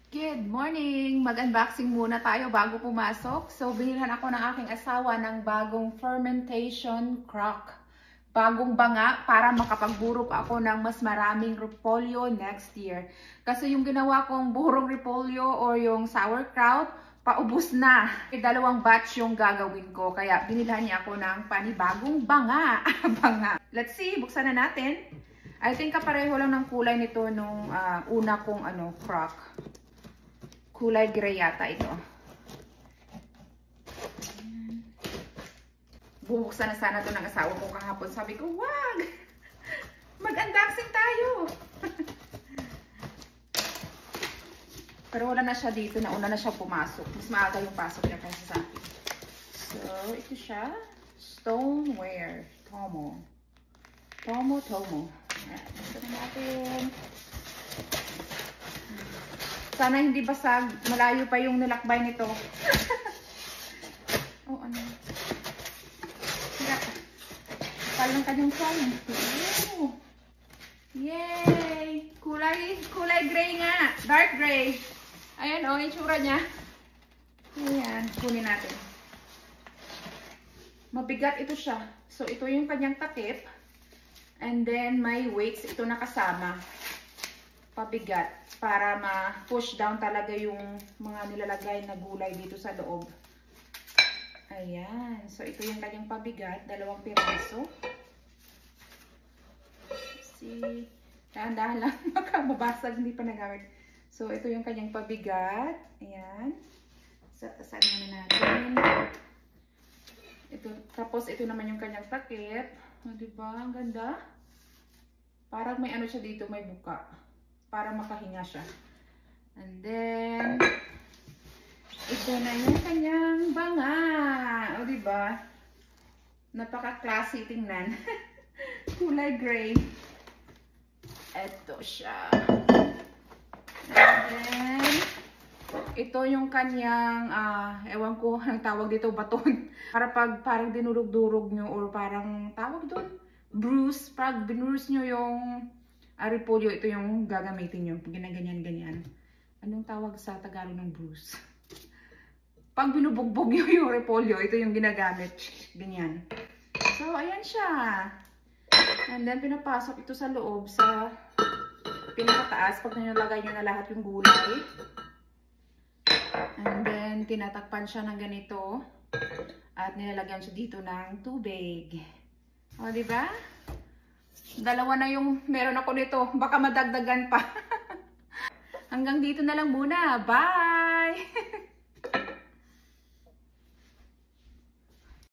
Good morning! Mag-unboxing muna tayo bago pumasok. So, binilhan ako ng aking asawa ng bagong fermentation crock. Bagong banga para makapagburok ako ng mas maraming repolyo next year. Kasi yung ginawa kong burong repolyo or yung sauerkraut, paubos na. Dalawang batch yung gagawin ko. Kaya binilhan niya ako ng panibagong banga. Banga. Let's see, buksan na natin. I think kapareho lang ng kulay nito nung una kong crock. Kulay gray yata ito. Bubuksan na sana ito ng asawa ko kahapon. Sabi ko, wag! Mag-unboxing tayo! Pero wala na siya dito. Nauna na siya pumasok. Mas maaga yung pasok niya kaysa sa akin. So, ito siya. Stoneware. Tomo. Tomo. Ayan. Buksan na natin. Sana hindi basag. Malayo pa yung nilakbay nito. Oh, ano? Kapal ng kanyang phone. Oh. Yay! Kulay gray nga. Dark gray. Ayan o, yung tsura niya. Ayan, kunin natin. Mabigat ito siya. So, ito yung kanyang takip. And then, may weights. Ito nakasama. Pabigat para ma-push down talaga yung mga nilalagay na gulay dito sa loob. Ayan. So, ito yung kanyang pabigat. 2 piraso. See? Dahan-dahan lang. Baka mabasag. Hindi pa nagamit. So, ito yung kanyang pabigat. Ayan. Saan na natin. Ito, tapos, ito naman yung kanyang takip. O, diba? Ang ganda. Parang may ano siya dito. May buka. Para makahinga siya. And then, ito na yung kanyang banga. O, diba? Napaka-classy tingnan. Kulay gray. Ito siya. And then, ito yung kanyang, ewan ko, ang tawag dito, baton. Para pag parang dinurog-durog nyo or parang tawag doon, bruise. Pag binruise nyo yung repolyo, ito yung gagamitin nyo. Ginaganyan-ganyan. Anong tawag sa Tagalog ng bruise? Pag binubugbog nyo yung repolyo, ito yung ginagamit. Ganyan. So, ayan siya. And then, pinapasok ito sa loob, sa pinakataas. Pag nilagay nyo na lahat yung gulay. And then, tinatakpan siya ng ganito. At nilalagyan siya dito ng tubig. O, diba? 2 na yung meron ako nito. Baka madagdagan pa. Hanggang dito na lang muna. Bye!